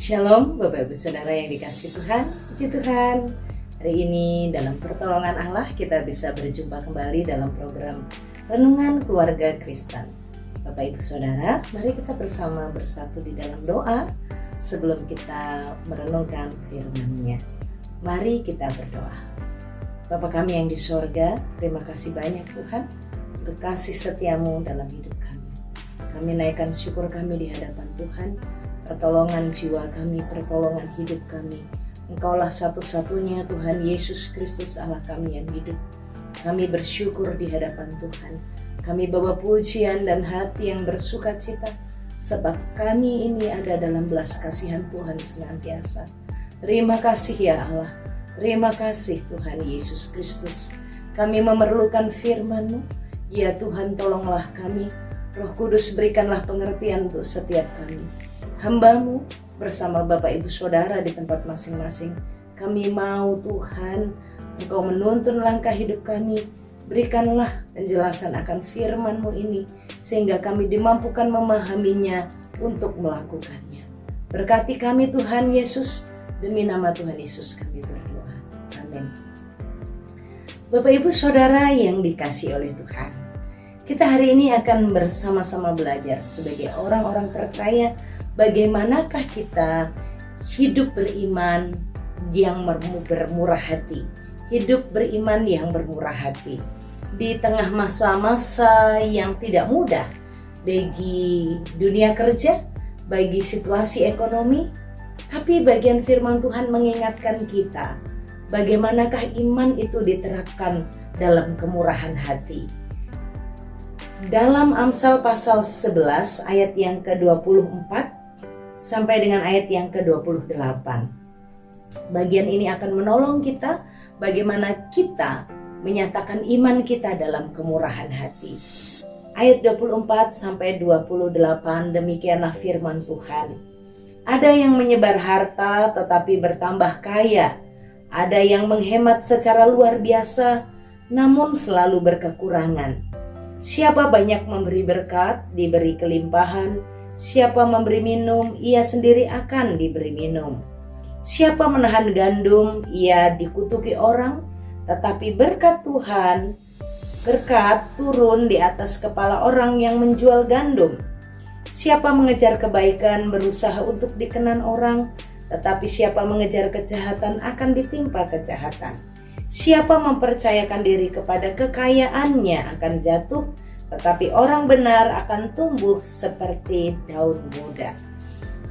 Shalom Bapak Ibu Saudara yang dikasihi Tuhan, puji Tuhan. Hari ini dalam pertolongan Allah kita bisa berjumpa kembali dalam program Renungan Keluarga Kristen. Bapak Ibu Saudara, mari kita bersatu di dalam doa sebelum kita merenungkan firman-Nya. Mari kita berdoa. Bapa kami yang di sorga, terima kasih banyak Tuhan untuk kasih setiamu dalam hidup kami. Kami naikkan syukur kami di hadapan Tuhan, pertolongan jiwa kami, pertolongan hidup kami. Engkaulah satu-satunya Tuhan Yesus Kristus Allah kami yang hidup. Kami bersyukur di hadapan Tuhan. Kami bawa pujian dan hati yang bersuka cita, sebab kami ini ada dalam belas kasihan Tuhan senantiasa. Terima kasih ya Allah. Terima kasih Tuhan Yesus Kristus. Kami memerlukan firman-Mu. Ya Tuhan, tolonglah kami. Roh Kudus, berikanlah pengertian untuk setiap kami. Hamba-Mu bersama Bapak Ibu Saudara di tempat masing-masing. Kami mau Tuhan, Engkau menuntun langkah hidup kami. Berikanlah penjelasan akan firman-Mu ini, sehingga kami dimampukan memahaminya untuk melakukannya. Berkati kami Tuhan Yesus, demi nama Tuhan Yesus kami berdoa. Amin. Bapak Ibu Saudara yang dikasihi oleh Tuhan, kita hari ini akan bersama-sama belajar sebagai orang-orang percaya bagaimanakah kita hidup beriman yang bermurah hati. Hidup beriman yang bermurah hati di tengah masa-masa yang tidak mudah bagi dunia kerja, bagi situasi ekonomi. Tapi bagian firman Tuhan mengingatkan kita bagaimanakah iman itu diterapkan dalam kemurahan hati. Dalam Amsal pasal 11 ayat yang ke-24 sampai dengan ayat yang ke-28. Bagian ini akan menolong kita bagaimana kita menyatakan iman kita dalam kemurahan hati. Ayat 24 sampai 28, demikianlah firman Tuhan. Ada yang menyebar harta tetapi bertambah kaya. Ada yang menghemat secara luar biasa namun selalu berkekurangan. Siapa banyak memberi berkat, diberi kelimpahan. Siapa memberi minum, ia sendiri akan diberi minum. Siapa menahan gandum, ia dikutuki orang. Tetapi berkat Tuhan, berkat turun di atas kepala orang yang menjual gandum. Siapa mengejar kebaikan, berusaha untuk dikenan orang. Tetapi siapa mengejar kejahatan, akan ditimpa kejahatan. Siapa mempercayakan diri kepada kekayaannya, akan jatuh. Tetapi orang benar akan tumbuh seperti daun muda.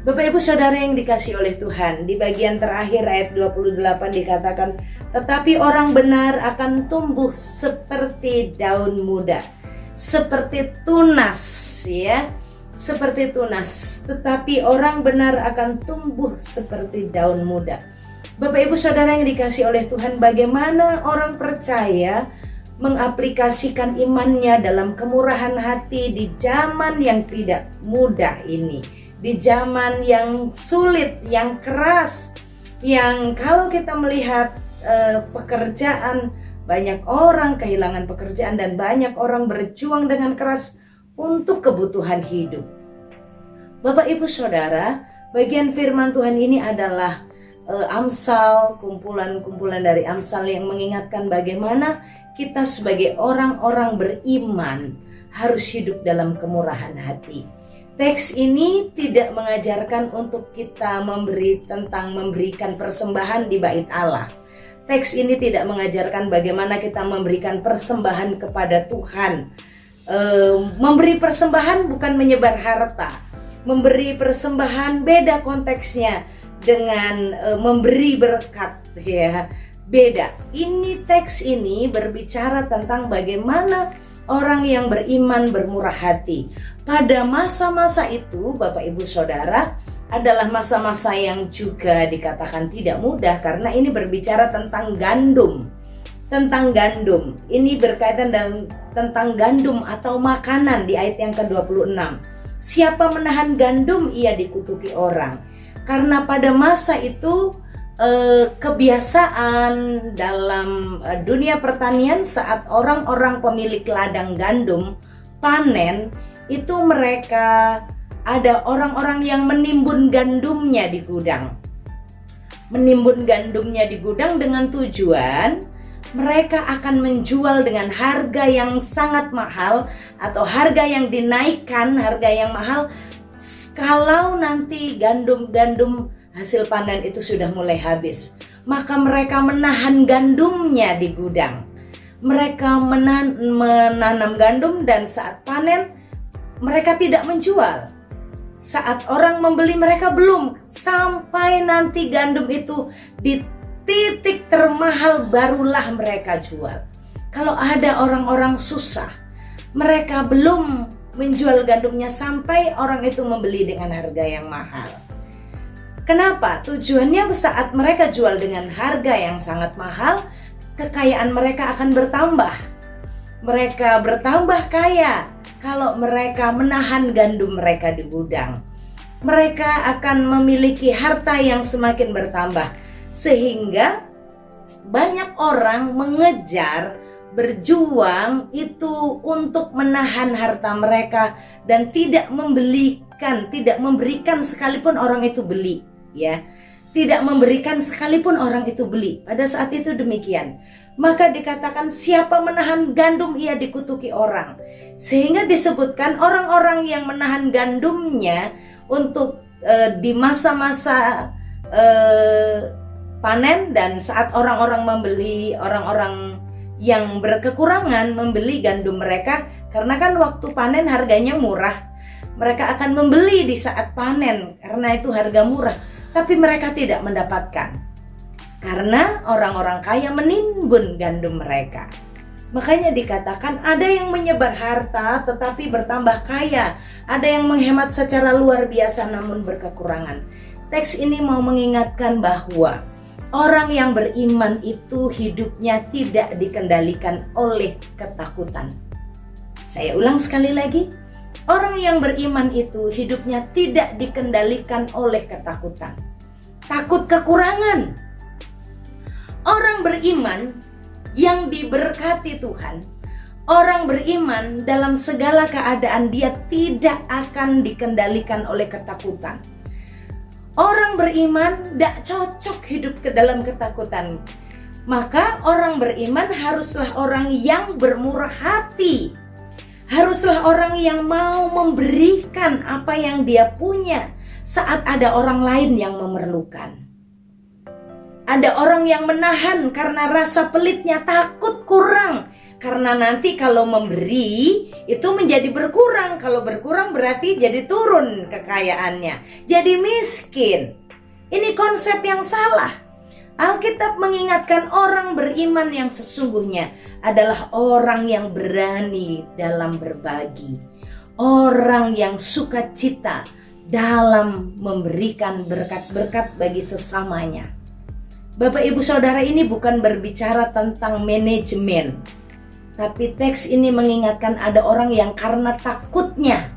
Bapak Ibu Saudara yang dikasihi oleh Tuhan, di bagian terakhir ayat 28 dikatakan, tetapi orang benar akan tumbuh seperti daun muda, seperti tunas, ya, seperti tunas. Tetapi orang benar akan tumbuh seperti daun muda. Bapak Ibu Saudara yang dikasihi oleh Tuhan, bagaimana orang percaya mengaplikasikan imannya dalam kemurahan hati di zaman yang tidak mudah ini, di zaman yang sulit, yang keras, yang kalau kita melihat pekerjaan, banyak orang kehilangan pekerjaan dan banyak orang berjuang dengan keras untuk kebutuhan hidup. Bapak Ibu Saudara, bagian firman Tuhan ini adalah Amsal, kumpulan-kumpulan dari Amsal yang mengingatkan bagaimana kita sebagai orang-orang beriman harus hidup dalam kemurahan hati. Teks ini tidak mengajarkan untuk kita memberikan persembahan di bait Allah. Teks ini tidak mengajarkan bagaimana kita memberikan persembahan kepada Tuhan. Memberi persembahan bukan menyebar harta. Memberi persembahan beda konteksnya dengan memberi berkat, ya. Beda. Ini teks ini berbicara tentang bagaimana orang yang beriman bermurah hati. Pada masa-masa itu, Bapak Ibu Saudara, adalah masa-masa yang juga dikatakan tidak mudah karena ini berbicara tentang gandum. Tentang gandum. Ini berkaitan dengan tentang gandum atau makanan di ayat yang ke-26. Siapa menahan gandum, ia dikutuki orang. Karena pada masa itu kebiasaan dalam dunia pertanian saat orang-orang pemilik ladang gandum panen itu mereka ada orang-orang yang menimbun gandumnya di gudang. Menimbun gandumnya di gudang dengan tujuan mereka akan menjual dengan harga yang sangat mahal atau harga yang dinaikkan, harga yang mahal kalau nanti gandum hasil panen itu sudah mulai habis. Maka mereka menahan gandumnya di gudang. Mereka menanam gandum dan saat panen mereka tidak menjual. Saat orang membeli mereka belum, sampai nanti gandum itu di titik termahal barulah mereka jual. Kalau ada orang-orang susah, mereka belum menjual gandumnya sampai orang itu membeli dengan harga yang mahal. Kenapa? Tujuannya saat mereka jual dengan harga yang sangat mahal, kekayaan mereka akan bertambah. Mereka bertambah kaya kalau mereka menahan gandum mereka di gudang. Mereka akan memiliki harta yang semakin bertambah, sehingga banyak orang mengejar, berjuang itu untuk menahan harta mereka dan tidak memberikan sekalipun orang itu beli, ya. Tidak memberikan sekalipun orang itu beli. Pada saat itu demikian. Maka dikatakan siapa menahan gandum ia dikutuki orang. Sehingga disebutkan orang-orang yang menahan gandumnya untuk di masa-masa panen dan saat orang-orang membeli, orang-orang yang berkekurangan membeli gandum mereka, karena kan waktu panen harganya murah. Mereka akan membeli di saat panen karena itu harga murah. Tapi mereka tidak mendapatkan karena orang-orang kaya menimbun gandum mereka. Makanya dikatakan ada yang menyebar harta tetapi bertambah kaya, ada yang menghemat secara luar biasa namun berkekurangan. Teks ini mau mengingatkan bahwa orang yang beriman itu hidupnya tidak dikendalikan oleh ketakutan. Saya ulang sekali lagi. Orang yang beriman itu hidupnya tidak dikendalikan oleh ketakutan. Takut kekurangan. Orang beriman yang diberkati Tuhan, orang beriman dalam segala keadaan dia tidak akan dikendalikan oleh ketakutan. Orang beriman tidak cocok hidup ke dalam ketakutan. Maka orang beriman haruslah orang yang bermurah hati. Haruslah orang yang mau memberikan apa yang dia punya saat ada orang lain yang memerlukan. Ada orang yang menahan karena rasa pelitnya, takut kurang. Karena nanti kalau memberi itu menjadi berkurang. Kalau berkurang berarti jadi turun kekayaannya, jadi miskin. Ini konsep yang salah. Alkitab mengingatkan orang beriman yang sesungguhnya adalah orang yang berani dalam berbagi. Orang yang sukacita dalam memberikan berkat-berkat bagi sesamanya. Bapak Ibu Saudara, ini bukan berbicara tentang manajemen. Tapi teks ini mengingatkan ada orang yang karena takutnya,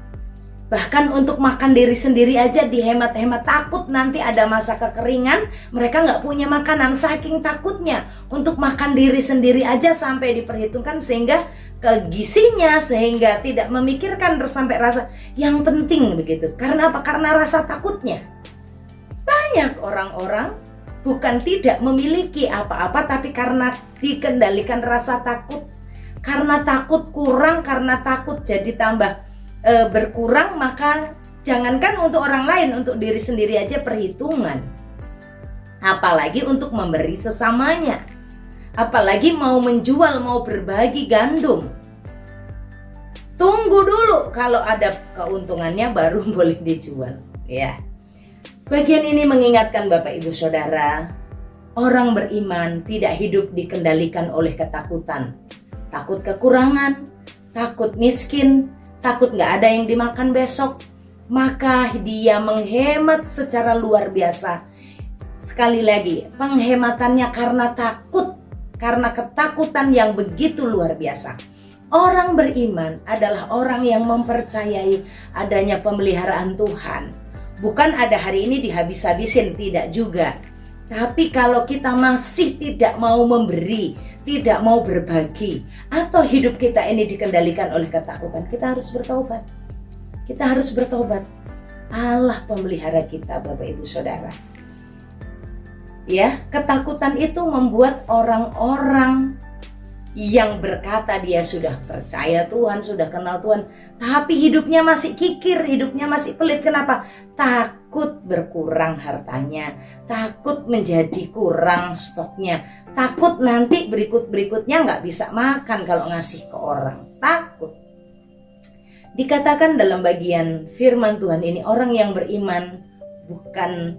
bahkan untuk makan diri sendiri aja dihemat-hemat, takut nanti ada masa kekeringan, mereka nggak punya makanan, saking takutnya untuk makan diri sendiri aja sampai diperhitungkan sehingga kegisinya, sehingga tidak memikirkan sampai rasa yang penting begitu. Karena apa? Karena rasa takutnya. Banyak orang-orang bukan tidak memiliki apa-apa, tapi karena dikendalikan rasa takut, karena takut kurang, karena takut jadi tambah berkurang, maka jangankan untuk orang lain, untuk diri sendiri aja perhitungan. Apalagi untuk memberi sesamanya. Apalagi mau menjual, mau berbagi gandum. Tunggu dulu kalau ada keuntungannya baru boleh dijual, ya. Bagian ini mengingatkan Bapak Ibu Saudara, orang beriman tidak hidup dikendalikan oleh ketakutan. Takut kekurangan, takut miskin, takut gak ada yang dimakan besok. Maka dia menghemat secara luar biasa. Sekali lagi, penghematannya karena takut, karena ketakutan yang begitu luar biasa. Orang beriman adalah orang yang mempercayai adanya pemeliharaan Tuhan. Bukan ada hari ini dihabis-habisin, tidak juga. Tapi kalau kita masih tidak mau memberi, tidak mau berbagi, atau hidup kita ini dikendalikan oleh ketakutan, kita harus bertobat. Kita harus bertobat. Allah pemelihara kita, Bapak Ibu Saudara. Ya, ketakutan itu membuat orang-orang yang berkata dia sudah percaya Tuhan, sudah kenal Tuhan, tapi hidupnya masih kikir, hidupnya masih pelit. Kenapa? Takut berkurang hartanya, takut menjadi kurang stoknya, takut nanti berikut-berikutnya nggak bisa makan kalau ngasih ke orang. Takut. Dikatakan dalam bagian firman Tuhan ini, orang yang beriman bukan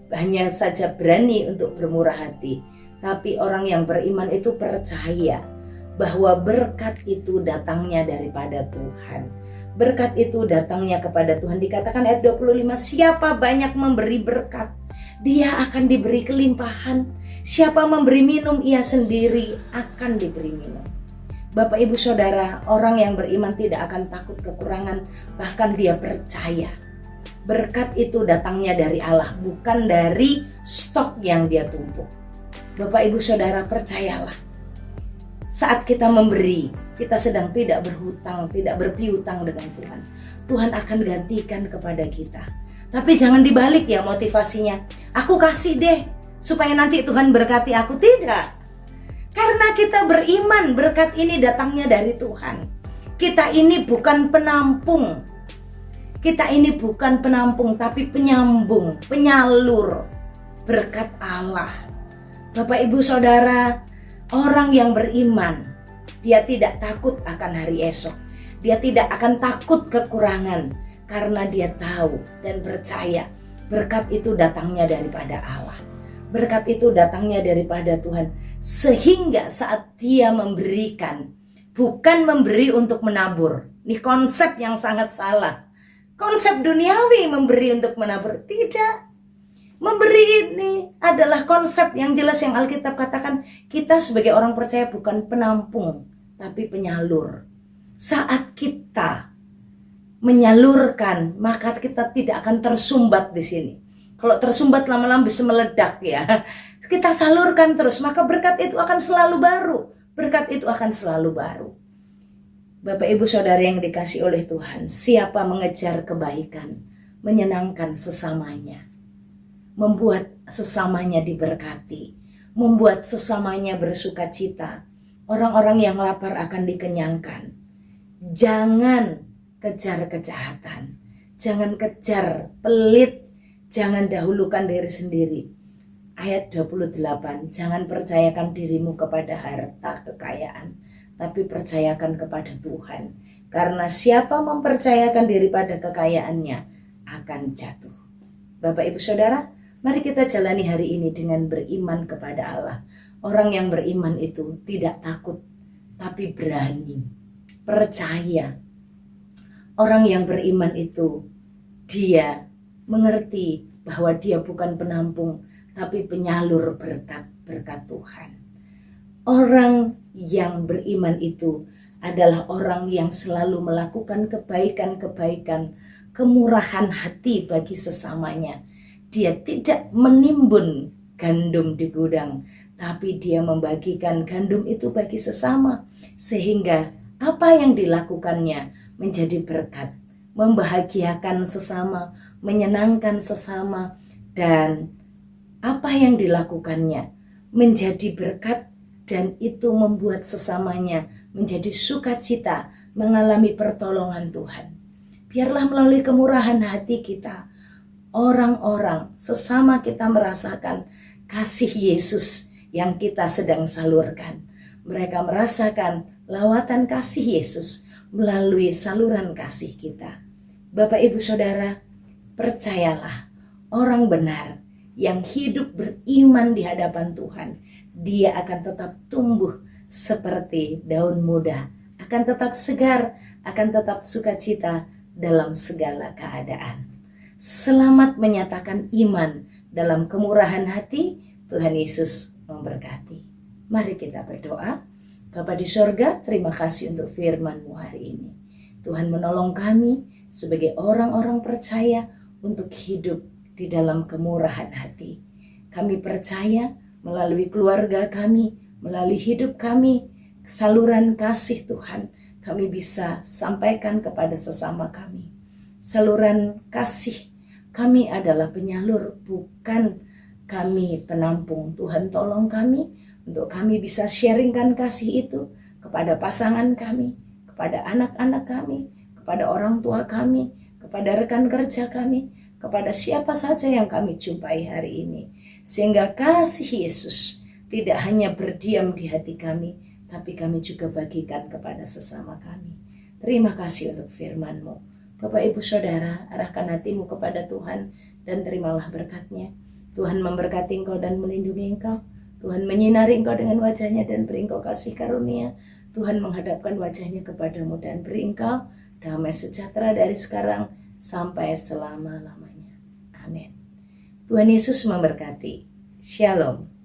hanya saja berani untuk bermurah hati, tapi orang yang beriman itu percaya bahwa berkat itu datangnya daripada Tuhan. Berkat itu datangnya kepada Tuhan. Dikatakan ayat 25, siapa banyak memberi berkat, dia akan diberi kelimpahan. Siapa memberi minum, ia sendiri akan diberi minum. Bapak Ibu Saudara, orang yang beriman tidak akan takut kekurangan, bahkan dia percaya berkat itu datangnya dari Allah, bukan dari stok yang dia tumpuk. Bapak Ibu Saudara, percayalah, saat kita memberi, kita sedang tidak berhutang, tidak berpiutang dengan Tuhan. Tuhan akan gantikan kepada kita. Tapi jangan dibalik ya motivasinya. Aku kasih deh, supaya nanti Tuhan berkati aku. Tidak. Karena kita beriman, berkat ini datangnya dari Tuhan. Kita ini bukan penampung. Kita ini bukan penampung, tapi penyambung, penyalur berkat Allah. Bapak Ibu Saudara, orang yang beriman, dia tidak takut akan hari esok. Dia tidak akan takut kekurangan, karena dia tahu dan percaya berkat itu datangnya daripada Allah. Berkat itu datangnya daripada Tuhan. Sehingga saat dia memberikan, bukan memberi untuk menabur. Ini konsep yang sangat salah. Konsep duniawi memberi untuk menabur. Tidak. Memberi ini adalah konsep yang jelas yang Alkitab katakan, kita sebagai orang percaya bukan penampung, tapi penyalur. Saat kita menyalurkan, maka kita tidak akan tersumbat di sini. Kalau tersumbat lama-lama bisa meledak ya. Kita salurkan terus, maka berkat itu akan selalu baru. Berkat itu akan selalu baru. Bapak Ibu Saudara yang dikasihi oleh Tuhan, siapa mengejar kebaikan, menyenangkan sesamanya, membuat sesamanya diberkati, membuat sesamanya bersuka cita, orang-orang yang lapar akan dikenyangkan. Jangan kejar kejahatan, jangan kejar pelit, jangan dahulukan diri sendiri. Ayat 28, jangan percayakan dirimu kepada harta kekayaan, tapi percayakan kepada Tuhan. Karena siapa mempercayakan diri pada kekayaannya akan jatuh. Bapak Ibu Saudara, mari kita jalani hari ini dengan beriman kepada Allah. Orang yang beriman itu tidak takut, tapi berani, percaya. Orang yang beriman itu, dia mengerti bahwa dia bukan penampung, tapi penyalur berkat Tuhan. Orang yang beriman itu adalah orang yang selalu melakukan kebaikan-kebaikan, kemurahan hati bagi sesamanya. Dia tidak menimbun gandum di gudang, tapi dia membagikan gandum itu bagi sesama. Sehingga apa yang dilakukannya menjadi berkat, membahagiakan sesama, menyenangkan sesama, dan apa yang dilakukannya menjadi berkat, dan itu membuat sesamanya menjadi sukacita, mengalami pertolongan Tuhan. Biarlah melalui kemurahan hati kita, orang-orang sesama kita merasakan kasih Yesus yang kita sedang salurkan. Mereka merasakan lawatan kasih Yesus melalui saluran kasih kita. Bapak Ibu Saudara, percayalah, orang benar yang hidup beriman di hadapan Tuhan, dia akan tetap tumbuh seperti daun muda, akan tetap segar, akan tetap sukacita dalam segala keadaan. Selamat menyatakan iman dalam kemurahan hati. Tuhan Yesus memberkati. Mari kita berdoa. Bapa di sorga, terima kasih untuk firman-Mu hari ini. Tuhan menolong kami sebagai orang-orang percaya untuk hidup di dalam kemurahan hati. Kami percaya melalui keluarga kami, melalui hidup kami, saluran kasih Tuhan, kami bisa sampaikan kepada sesama kami. saluran kasih. Kami adalah penyalur, bukan kami penampung. Tuhan tolong kami untuk kami bisa sharingkan kasih itu kepada pasangan kami, kepada anak-anak kami, kepada orang tua kami, kepada rekan kerja kami, kepada siapa saja yang kami jumpai hari ini. Sehingga kasih Yesus tidak hanya berdiam di hati kami, tapi kami juga bagikan kepada sesama kami. Terima kasih untuk firman-Mu. Bapak Ibu Saudara, arahkan hatimu kepada Tuhan dan terimalah berkat-Nya. Tuhan memberkati engkau dan melindungi engkau. Tuhan menyinari engkau dengan wajah-Nya dan beri engkau kasih karunia. Tuhan menghadapkan wajah-Nya kepadamu dan beri engkau damai sejahtera dari sekarang sampai selama-lamanya. Amin. Tuhan Yesus memberkati. Shalom.